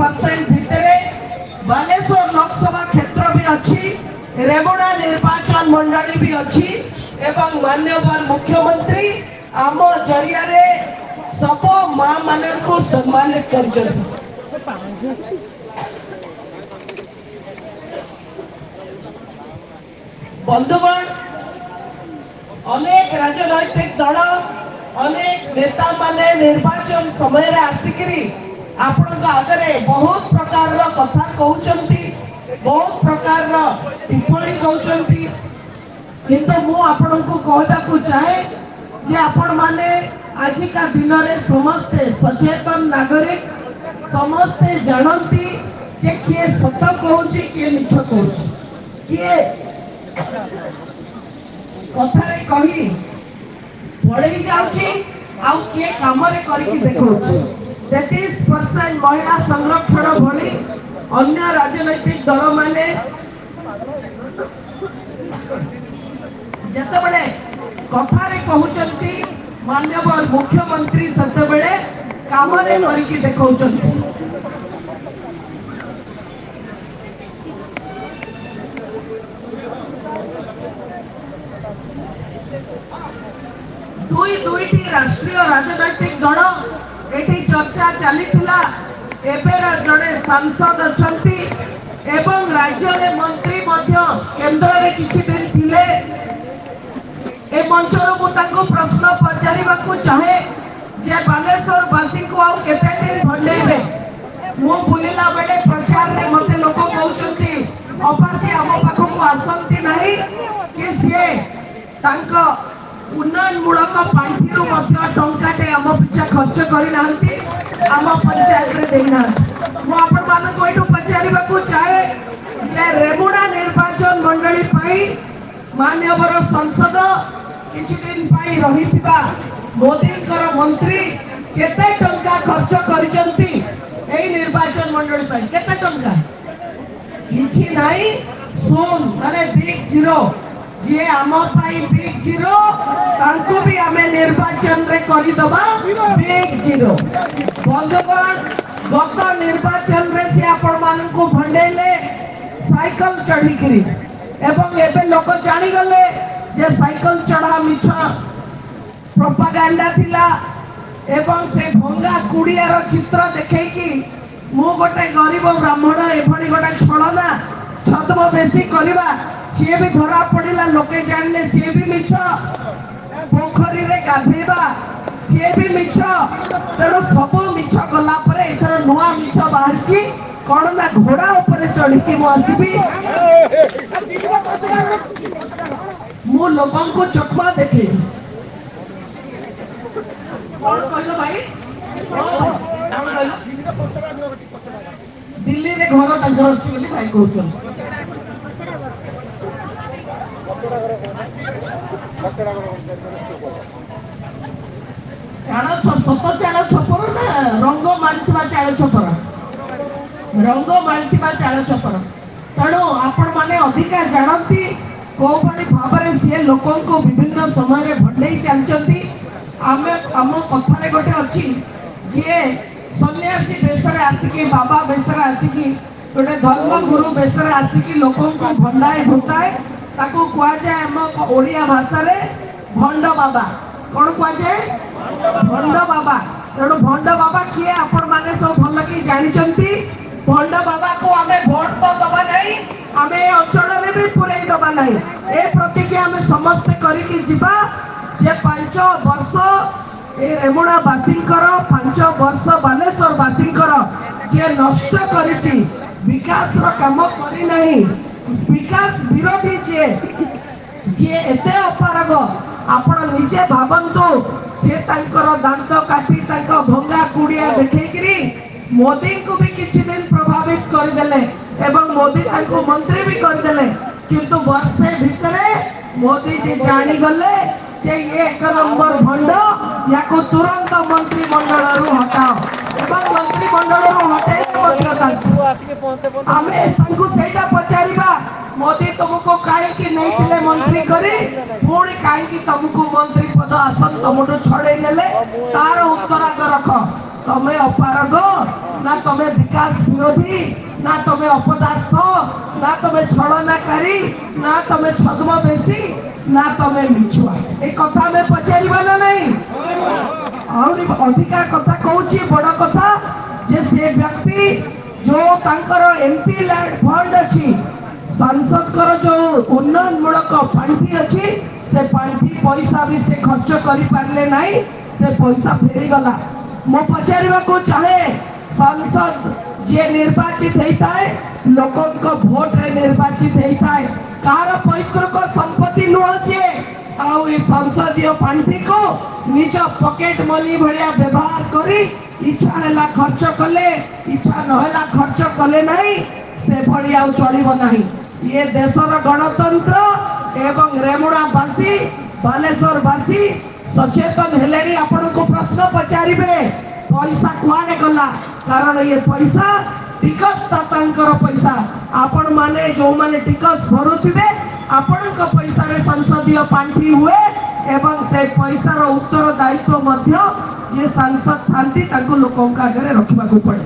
30% भितर बालेश्वर लोकसभा क्षेत्र भी अच्छी, रेमुणा निर्वाचन मंडली भी अच्छी एवं माननीय मुख्यमंत्री आम जरिया सब माँ मान को सम्मानित कर बंधुगण अनेक राजनैतिक दल अनेक नेता माने निर्वाचन समय आसिकी आपण आगे बहुत प्रकार कथा कहते बहुत प्रकार टिप्पणी कहते किंतु मु आपण को कहवाक चाहे जे आपण माने आजिका दिन में समस्ते सचेतन नागरिक समस्ते जानती जे किए सत कहूँ किए मिछ कहूँ किए कथारे कही पड़े जाऊँगी आउ किए काम करके देखा 33% महिला संरक्षण भली अन्य राजनैतिक दल माने जितेबले कथारे कहते माननीय मुख्यमंत्री सेतेबेले काम करके देखा दुईटी राष्ट्रीय राजनैतिक दल एटी चर्चा चली जड़े सांसद अच्छा एवं राज्य में मंत्री केंद्र में किछि दिन थिले ए मंचर मुझे प्रश्न पचार चाहे जे बालेश्वर वासी को आउ केते दिन भंडेबे मु बुलिला बेले प्रचार रे मते लोक कहउचंती अपासी आम पाखक आसंती नहीं कि सीए तांको उन्नयन मूलक पांठिरू टंकाटे आम पिछा खर्च करना आम पंचायत रे देना मुझे पचार चाहे जे रेमुणा निर्वाचन मंडली पाई माननीय संसद किछि दिन पाई रहिथिबा मोदी मंत्री केते टंका खर्च करिसंती एई निर्वाचन मंडली पाई केते टंका किछि नाही शून माने बिग जीरो जे आम पाई बिग जीरो तांको भी आमे निर्वाचन रे करि दबा बिग जीरो बंधुगण गत निर्वाचन रे से आपण मान को भंडेले साइकिल चढ़ी करी एवं एबे लोक जानी गले जे साइकिल चढ़ा मिछ प्रोपागेंडा थिला एवं से भंगा कुड़ियार चित्र देखै कि मु गोटे गरीब ब्राह्मण एभली गोटे छलना छदम बेसी करवा सी भी धरा पड़ा लोके जानले सी भी मिछ पोखरी रे गाधेबा सी भी मिछ तेणु सब मिछ गला पर एथर नुआ मिछ बाहरची कौन ना घोड़ा ऊपर चढ़ी कि मु लोगों को चकमा देखे कौन कहलो भाई दिल्ली रे घर तांकर अछि बोली भाई कहउछन चाण सत चाण छपर ना रंग मारिथिबा चाण छपर रंग मारिथिबा चाण छपर तेणु आपण माने अधिका जानती को भाव में सी लोक विभिन्न समय भंडई चलती आम कथार गोटे अच्छी जी सन्यासी बेसरे आसिकी बाबा बेसरे आसिकी गोटे धर्मगुरु बेसरे आसिकी लोक भंडाए भुताए ताकू कहुए आम ओडिया भाषा रे भंड बाबा कौन कहुए भंड बाबा तेणु भंड बाबा किए आपण मैंने सब भल कि जानते भंड बाबा को आम भोट तो दबा नहीं आम अंचल में भी पूरे दबा नहीं ए प्रतिज्ञा आम समस्ते करके जीवा जे 5 वर्ष ए रेमुणा वासींकर 5 वर्ष बालेश्वर वासींकर जे नष्ट करिछि विकास रो काम करी नहीं विकास विरोधी जे एते अपारग आपण निजे भावंतु से तांकर दांत काटी तांको भंगा कुड़िया देखैकरी मोदी को भी किछि दिन प्रभावित करदेले एवं मोदी तांको मंत्री भी करदेले किंतु वर्षे भितरे मोदी जी जानी गले जे ये 1 नंबर भंड याको तुरंत मंत्रिमंडल रु हटाओ एवं मंत्रिमंडल रु हटाइले मध्य तांको आमे तांको सेटा पचारिबा मोदी तुमको काहे कि नहीं थिले मंत्री करी पुणी काहे कि तुमको मंत्री पद आसन तुमटो छड़े नेले तार उत्तर आग रख तमे अपारग ना तमे विकास विरोधी, ना तमे अपदार्थ, ना तमे छलनाकारी, ना तमे छद्मवेशी, ना तमे मिछुआ। ए कथा में पचारिबा ना नहीं और अधिका कथा कहूची बड़ कथा जे से व्यक्ति जो तांकर एमपी लैंड फंड अच्छी सांसद कर जो उन्नयन मूलक पांठी अच्छी से पांठी पैसा भी से खर्च करि पारले नहीं, से पैसा फेरी गला। मो पचारिबा को चाहे सांसद जे निर्वाचित होता है लोकों को वोट रे निर्वाचित होता है, कार पैतृक संपत्ति नुह सी आउ संसदीय पांठी को निज पॉकेट मनी भलिया व्यवहार करी इच्छा हैला खर्च कले, इच्छा नहला खर्च कले नहीं, से भली आउ चलिबो नहीं। ये देशर गणतंत्र एवं रेमुणावासी बालेश्वरवासी सचेतन हेलेनी आपण को प्रश्न पचारिबे पैसा कुआडे गला, कारण ये पैसा टिकस दातांकर पैसा। आपण माने जो माने टिकस भरुथिबे आपण को पैसा रे संसदीय पांठी हुए एवं से पैसा रो उत्तरदायित्व मध्य जे सांसद थांती ताको लोकंका आगे रखिबा को पड़े।